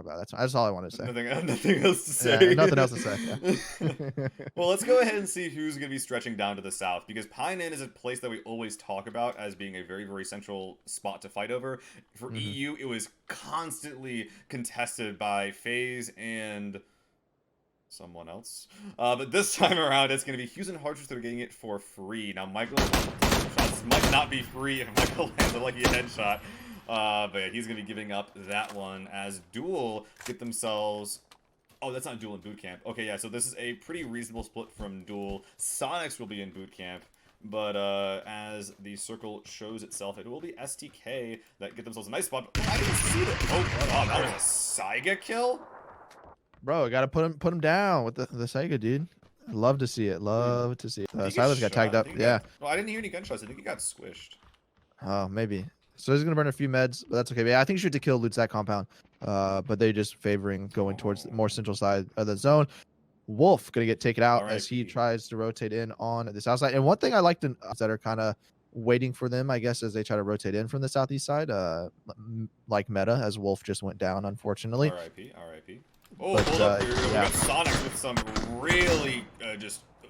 about. That's all I want to say. Nothing else to say. Yeah, nothing else to say. Yeah. Well, let's go ahead and see who's going to be stretching down to the south, because Pine Inn is a place that we always talk about as being a very, very central spot to fight over. For EU, it was constantly contested by FaZe and someone else. But this time around, it's going to be Hughes and Harchers that are getting it for free. Now, Michael's shots might not be free if Michael lands a lucky headshot. But yeah, he's going to be giving up that one as Duel get themselves... Oh, that's not Duel in boot camp. Okay, yeah, so this is a pretty reasonable split from Duel. Sonics will be in boot camp. But as the circle shows itself, it will be STK that get themselves a nice spot. I didn't see that. Oh, God, that was a Saiga kill? Bro, I gotta put him down with the Saiga, dude. Love to see it. Love to see it. Silas got tagged up. Yeah. Well, I didn't hear any gunshots. I think he got squished. Oh, maybe. So he's gonna burn a few meds, but that's okay. But yeah, I think shoot to kill loots that compound. But they just favoring going towards the more central side of the zone. Wolf gonna get taken out as he tries to rotate in on the south side. And one thing I like to that are kind of waiting for them, I guess, as they try to rotate in from the southeast side. Like meta, as Wolf just went down, unfortunately. R.I.P. R.I.P. Oh, hold up here. We got Sonic with some really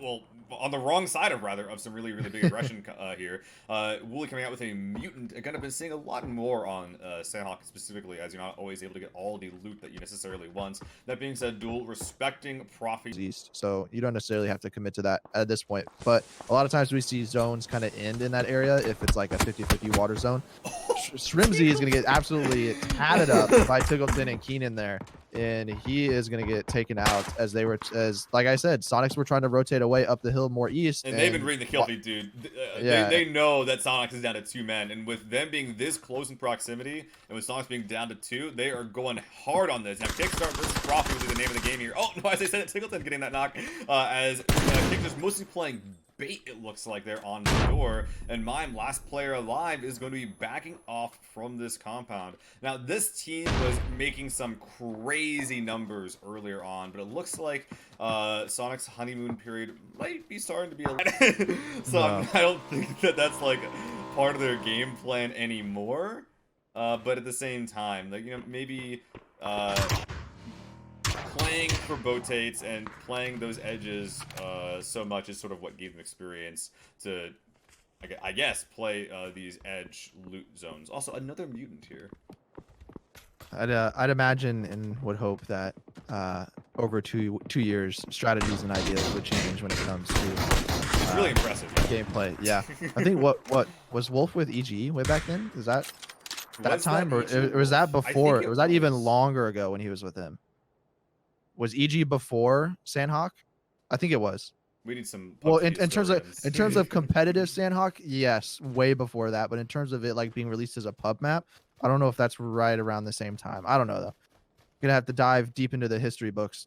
well, on the wrong side of some really, really big aggression here. Wooly coming out with a mutant. Again, I've been seeing a lot more on Sandhawk specifically, as you're not always able to get all the loot that you necessarily want. That being said, Duel respecting Profi East, so you don't necessarily have to commit to that at this point. But a lot of times we see zones kind of end in that area if it's like a 50-50 water zone. Shrimzy is going to get absolutely tatted up by Tiggleton and Keenan there. And he is going to get taken out as like I said, Sonics were trying to rotate away up the hill more east. And they've been reading the kill feed, dude. They know that Sonics is down to 2 men. And with them being this close in proximity, and with Sonics being down to 2, they are going hard on this. Now, Kickstart versus Profi will be the name of the game here. Oh, no, as I said, Tiggleton getting that knock. As Kick is mostly playing bait, it looks like they're on the door, and Mime, last player alive, is going to be backing off from this compound. Now, this team was making some crazy numbers earlier on, but it looks like Sonic's honeymoon period might be starting to be a so no. I don't think that that's like part of their game plan anymore, but at the same time, like, you know, maybe playing for Botates and playing those edges so much is sort of what gave them experience to, I guess, play these edge loot zones. Also, another mutant here. I'd imagine and would hope that over two years, strategies and ideas would change when it comes to really impressive gameplay. Yeah, I think what was Wolf with EG way back then? Is that time, or was that before? Was that even longer ago when he was with him? Was EG before Sandhawk? I think it was. We need some. Well, in terms of competitive Sandhawk, yes, way before that. But in terms of it like being released as a pub map, I don't know if that's right around the same time. I don't know though. Gonna have to dive deep into the history books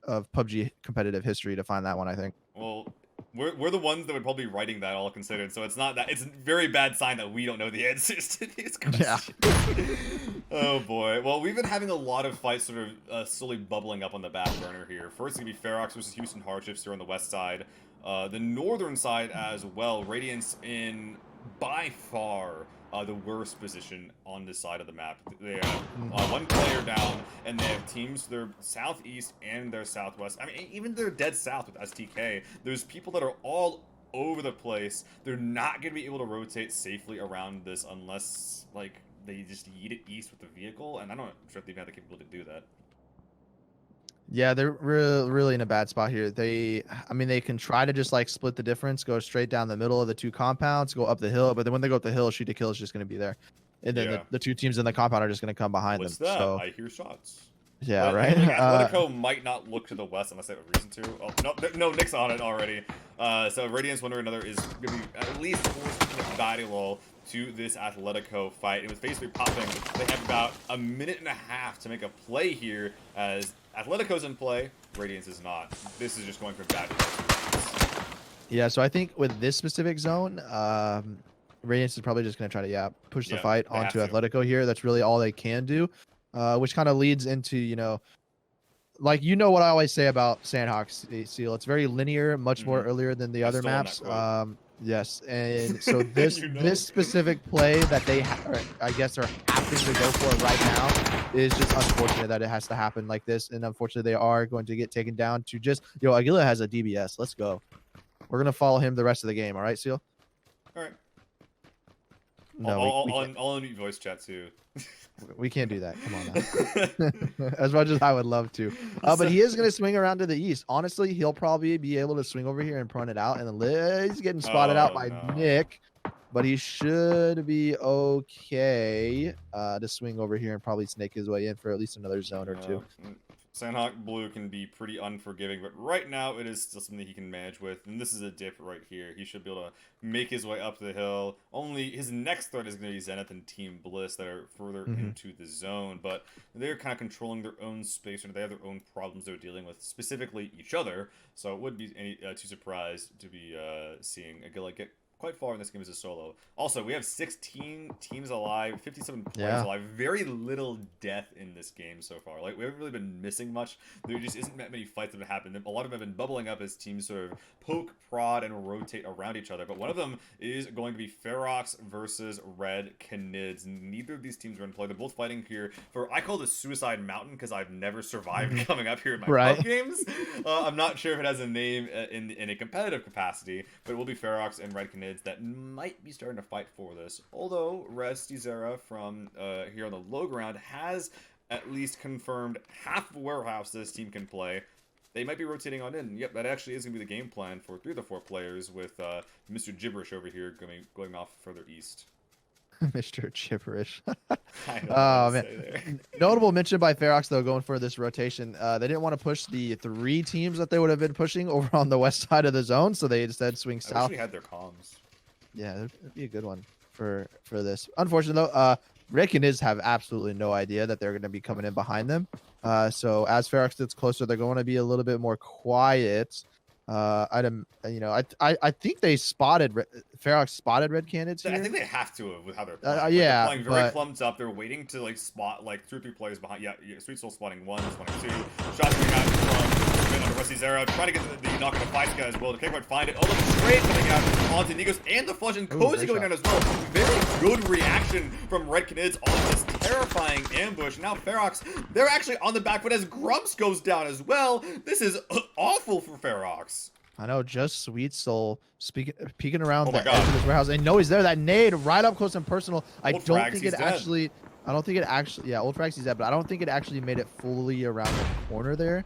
of PUBG competitive history to find that one, I think. Well, we're the ones that would probably be writing that, all considered, so it's not that it's a very bad sign that we don't know the answers to these questions. Yeah. Oh boy. Well, we've been having a lot of fights sort of slowly bubbling up on the back burner here. First, it's gonna be Ferox versus Houston Hardships here on the west side. The northern side as well. Radiance in by far the worst position on this side of the map. They have one player down, and they have teams to their southeast and their southwest. I mean, even their dead south with STK. There's people that are all over the place. They're not going to be able to rotate safely around this unless, like, they just yeet it east with the vehicle, and I don't know if they've had the capability to do that. Yeah, they're really in a bad spot here. I mean, they can try to just like split the difference, go straight down the middle of the two compounds, go up the hill. But then when they go up the hill, shoot to kill is just going to be there, and then the two teams in the compound are just going to come behind them. That? So I hear shots. Yeah, right. Atletico might not look to the west unless they have a reason to. Oh no, Nick's on it already. So Radiance, one or another, is going to be at least forced to battle lull to this Atletico fight. And with phase 3 popping, they have about a minute and a half to make a play here as Atletico's in play, Radiance is not. This is just going from bad to worse. Yeah, so I think with this specific zone, Radiance is probably just going to try to push the fight onto Atletico here. That's really all they can do, which kind of leads into, you know, like, you know what I always say about Sandhawks, Seal. It's very linear, much more earlier than the other maps. Yes, and so this You know? this specific play that I guess are having to go for right now is just unfortunate that it has to happen like this, and unfortunately they are going to get taken down to just Aguila has a DBS. Let's go. We're gonna follow him the rest of the game. All right, Seal. All right. No, we can't. I'll unmute voice chat too. We can't do that. Come on now. As much as I would love to. But he is going to swing around to the east. Honestly, he'll probably be able to swing over here and prune it out. And he's getting spotted out by Nick. But he should be okay to swing over here and probably snake his way in for at least another zone or two. Sandhawk Blue can be pretty unforgiving, but right now it is still something he can manage with. And this is a dip right here. He should be able to make his way up the hill. Only his next threat is going to be Zenith and Team Bliss that are further into the zone. But they're kind of controlling their own space, and they have their own problems they're dealing with, specifically each other. So it wouldn't be too surprised to be seeing Aguila get quite far in this game as a solo. Also, we have 16 teams alive, 57 players alive. Very little death in this game so far. Like, we haven't really been missing much. There just isn't that many fights that have happened. A lot of them have been bubbling up as teams sort of poke, prod, and rotate around each other. But one of them is going to be Ferox versus Red Canids. Neither of these teams are in play. They're both fighting here for, I call this Suicide Mountain because I've never survived coming up here in my PUBG games. I'm not sure if it has a name in a competitive capacity, but it will be Ferox and Red Canids that might be starting to fight for this. Although Resty Zera from here on the low ground has at least confirmed half the warehouse this team can play. They might be rotating on in. Yep, that actually is going to be the game plan for 3 of the 4 players, with Mr. Gibberish over here going off further east. Mr. Gibberish. Oh, man. Notable mention by Ferox, though, going for this rotation. They didn't want to push the 3 teams that they would have been pushing over on the west side of the zone, so they instead swing south. I wish we had their comms. Yeah, that'd be a good one for this. Unfortunately, though, Rick and Iz have absolutely no idea that they're going to be coming in behind them. So as Ferox gets closer, they're going to be a little bit more quiet. I think they spotted Ferox spotted Red Canids here. I think they have to with how they're playing. Yeah, they're playing very clumped up. They're waiting to like spot like 2 or 3 players behind. Yeah, Sweet Soul spotting 1, spotting 2. Shots coming out from Rusty Zera, trying to get the knock on the fight guy as well. The kick might find it. Oh, the trade coming out onto Nikos and the flush, and Cozy going down as well. Very good reaction from Red Canids on this terrifying ambush. Now Ferox, they're actually on the back foot as Grumps goes down as well. This is awful for Ferox. I know, just Sweet Soul peeking around the edge of this warehouse. And no, he's there. That nade right up close and personal. I don't think it actually, yeah, Old Frags, he's dead, but I don't think it actually made it fully around the corner there.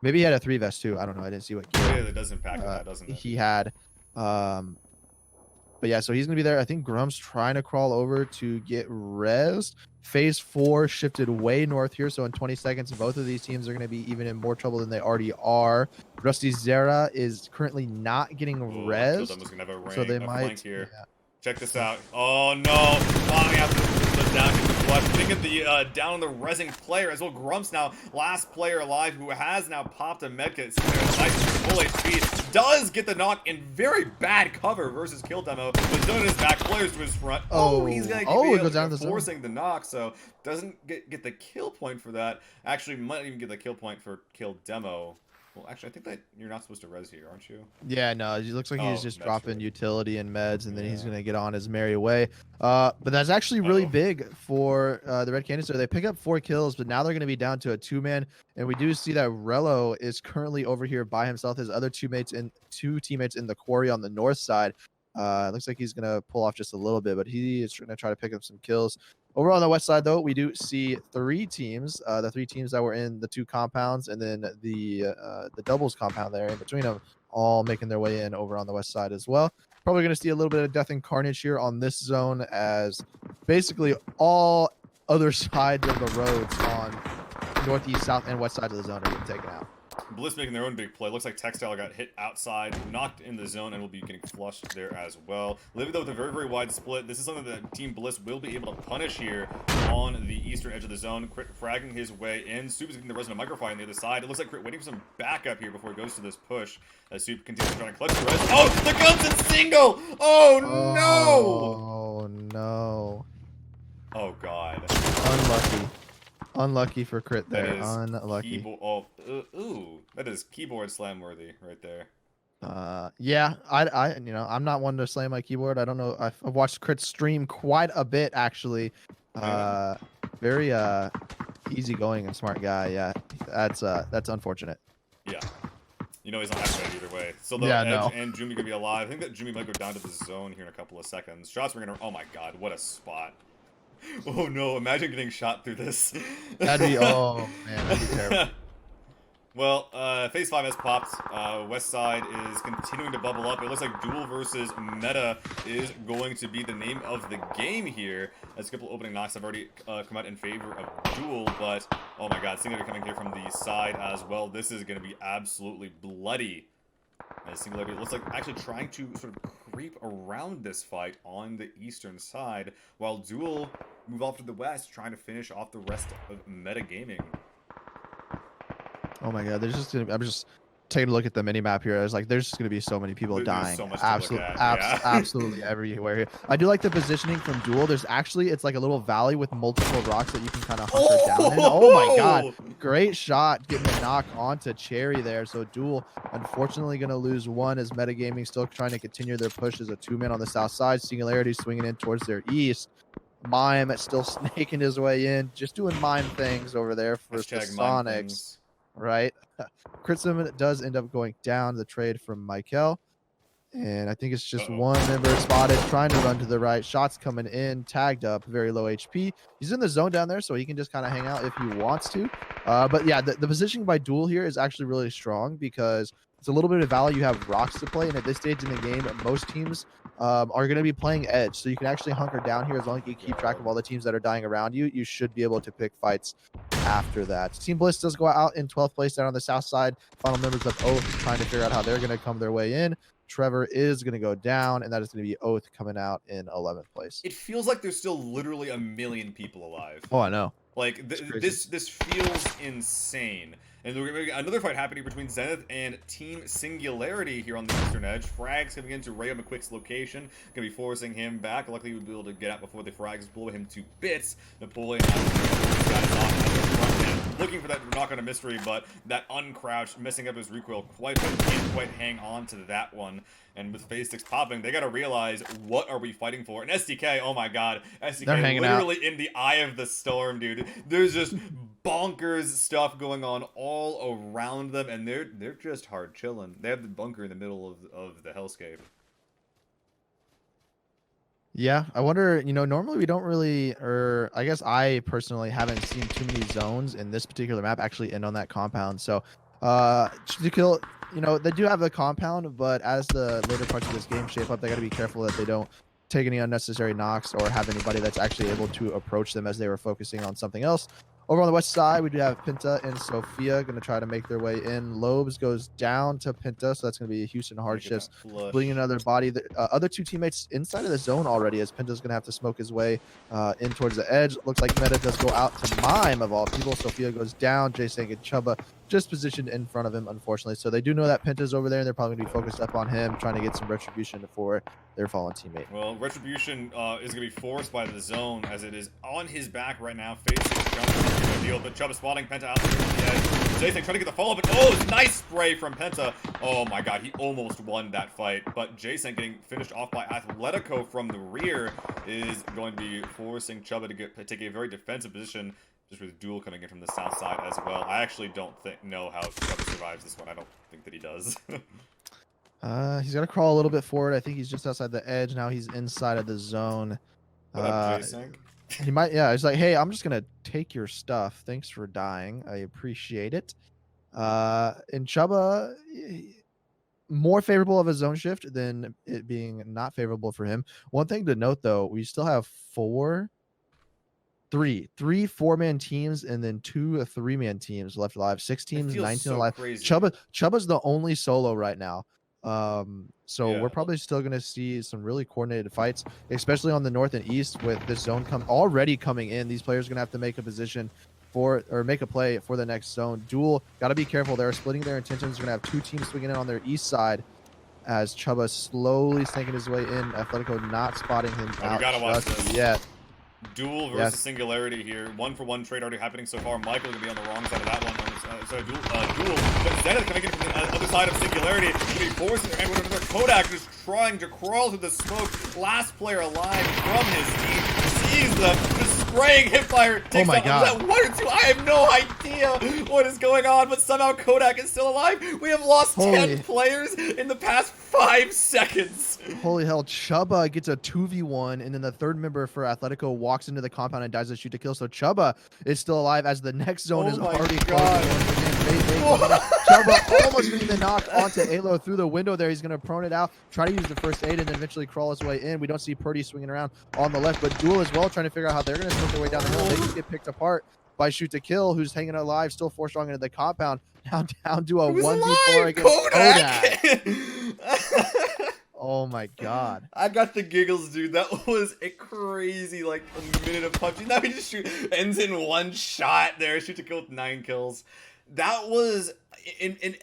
Maybe he had a 3 vest too. I don't know. I didn't see what gear. Yeah, that does impact that, doesn't it? He had. But yeah, so he's going to be there. I think Grum's trying to crawl over to get rezzed. Phase 4 shifted way north here, so in 20 seconds, both of these teams are going to be even in more trouble than they already are. Rusty Zera is currently not getting rezzed, so they might. Here. Yeah. Check this out. Oh no! Bombing out the down to the flush. Getting at the down on the rezzing player as well. Grumps now, last player alive, who has now popped a medkit. Nice full HP. Does get the knock in very bad cover versus kill demo. The zone is back. Players to his front. He's gonna goes down the forcing the knock, so doesn't get the kill point for that. Actually, might even get the kill point for kill demo. Well, actually, I think that you're not supposed to res here, aren't you? Yeah, no. It looks like he's just dropping utility and meds, and then he's going to get on his merry way. But that's actually really big for the Red Canister. They pick up 4 kills, but now they're going to be down to a 2-man. And we do see that Rello is currently over here by himself. His other 2 teammates in the quarry on the north side. Looks like he's going to pull off just a little bit, but he is going to try to pick up some kills. Over on the west side, though, we do see 3 teams. The 3 teams that were in the 2 compounds, and then the doubles compound there in between them, all making their way in over on the west side as well. Probably going to see a little bit of death and carnage here on this zone, as basically all other sides of the roads on northeast, south, and west side of the zone are getting taken out. Bliss making their own big play. Looks like Textile got hit outside, knocked in the zone, and will be getting flushed there as well. Living though with a very, very wide split. This is something that Team Bliss will be able to punish here on the eastern edge of the zone. Crit fragging his way in. Soup is getting the resonant microphone on the other side. It looks like Crit waiting for some backup here before he goes to this push. As Soup continues trying to clutch the res. Oh, the gun's in single! Oh, no! Oh, no. Oh, God. Unlucky. Unlucky for Crit there. Unlucky. Ooh, that is keyboard slam worthy right there. Yeah, you know, I'm not one to slam my keyboard. I don't know. I've watched Crit stream quite a bit actually. Yeah. Very easygoing and smart guy. Yeah, that's unfortunate. Yeah. You know he's not having it either way. So the Yeah, Edge no. and Jumi gonna be alive. I think that Jumi might go down to the zone here in a couple of seconds. Shots were gonna. Oh my god, what a spot! Oh no, imagine getting shot through this. That'd be oh man, that'd be terrible. Well, Phase 5 has popped. West Side is continuing to bubble up. It looks like Duel versus Meta is going to be the name of the game here. As a couple opening knocks have already come out in favor of Duel, but oh my god, Singularity coming here from the side as well. This is going to be absolutely bloody. As Singularity looks like actually trying to sort of creep around this fight on the eastern side, while Duel move off to the west, trying to finish off the rest of Meta Gaming. Oh my god, I'm just taking a look at the mini map here. I was like, there's just gonna be so many people dying. So much to look at, yeah. Absolutely everywhere here. I do like the positioning from Duel. There's actually it's like a little valley with multiple rocks that you can kind of hunker down in. Oh my god, great shot, getting a knock onto Cherry there. So Duel unfortunately gonna lose one as Metagaming still trying to continue their push as a 2-man on the south side. Singularity swinging in towards their east. Mime still snaking his way in, just doing mime things over there for the Sonics. Right, Critsim does end up going down the trade from Michael, and I think it's just one member spotted trying to run to the right. Shots coming in, tagged up, very low HP. He's in the zone down there, so he can just kind of hang out if he wants to. But yeah, the positioning by Duel here is actually really strong because it's a little bit of value. You have rocks to play, and at this stage in the game, most teams are going to be playing edge, so you can actually hunker down here as long as you keep track of all the teams that are dying around you. You should be able to pick fights after that. Team Bliss does go out in 12th place down on the south side. Final members of Oath trying to figure out how they're going to come their way in. Trevor is going to go down, and that is going to be Oath coming out in 11th place. It feels like there's still literally a million people alive. Oh, I know. Like, this feels insane. And we're going to get another fight happening between Zenith and Team Singularity here on the eastern edge. Frags coming into Rayo McQuick's location. Going to be forcing him back. Luckily, we'll be able to get out before the Frags blow him to bits. Napoleon looking for that knock on a mystery, but that uncrouched, messing up his recoil quite a bit. Can't quite hang on to that one. And with phase 6 popping, they gotta realize, what are we fighting for? And SDK, oh my god, SDK literally in the eye of the storm, dude. There's just bonkers stuff going on all around them, and they're just hard chilling. They have the bunker in the middle of the hellscape. Yeah, I wonder, you know, normally we don't really, or I guess I personally haven't seen too many zones in this particular map actually end on that compound. So, to kill, you know, they do have a compound, but as the later parts of this game shape up, they got to be careful that they don't take any unnecessary knocks or have anybody that's actually able to approach them as they were focusing on something else. Over on the west side, we do have Pinta and Sophia going to try to make their way in. Lobes goes down to Pinta, so that's going to be Houston Hardships bleeding another body. The other two teammates inside of the zone already, as Pinta's going to have to smoke his way in towards the edge. Looks like Meta does go out to Mime, of all people. Sophia goes down. Jason and Chuba just positioned in front of him, unfortunately. So they do know that Pinta's over there, and they're probably going to be focused up on him, trying to get some retribution for their fallen teammate. Well, retribution is going to be forced by the zone, as it is on his back right now, facing Chuba. Deal, but Chuba spotting Penta out there on the edge. Jason trying to get the follow-up, but oh, nice spray from Penta. Oh my god, he almost won that fight. But Jason getting finished off by Atletico from the rear is going to be forcing Chuba to take a very defensive position, just with Duel coming in from the south side as well. I actually don't know how Chuba survives this one. I don't think that he does. He's got to crawl a little bit forward. I think he's just outside the edge. Now he's inside of the zone. What up, Jason? He might, yeah. He's like, hey, I'm just gonna take your stuff. Thanks for dying. I appreciate it. And Chuba, more favorable of a zone shift than it being not favorable for him. One thing to note, though, we still have three 4-man teams and then 2 3-man teams left alive. 6 teams, 19 so alive. Crazy. Chuba's the only solo right now. So Yeah. we're probably still going to see some really coordinated fights, especially on the north and east with this zone already coming in. These players are going to have to make a position make a play for the next zone. Duel, got to be careful. They're splitting their intentions. We're going to have 2 teams swinging in on their east side as Chuba slowly snaking his way in. Atletico not spotting him out We gotta watch just this. yet. Duel versus Singularity here. 1-for-1 trade already happening so far. Michael gonna be on the wrong side of that one. Duel. But instead of coming in from the other side of Singularity, gonna be forcing their hand with another Kodak, just trying to crawl through the smoke. Last player alive from his team sees them, just spraying hipfire. Takes out that 1 or 2. I have no idea what is going on, but somehow Kodak is still alive. We have lost 10 players in the past 5 seconds. Holy hell, Chuba gets a 2v1, and then the third member for Atletico walks into the compound and dies to shoot to kill. So Chuba is still alive as the next zone is already closing. Chuba almost getting the knock onto Alo through the window there. He's going to prone it out, try to use the first aid, and then eventually crawl his way in. We don't see Purdy swinging around on the left, but Duel as well trying to figure out how they're going to smoke their way down the hill. They just get picked apart by Shoot to Kill, who's hanging alive, still 4 strong into the compound. Now down to a 1v4 against Kodak. Oh my god. I got the giggles, dude. That was a crazy, like, a minute of PUBG. Now he just ends in 1 shot there. Shoot to Kill with 9 kills. That was,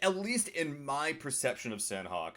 at least in my perception of Sandhawk,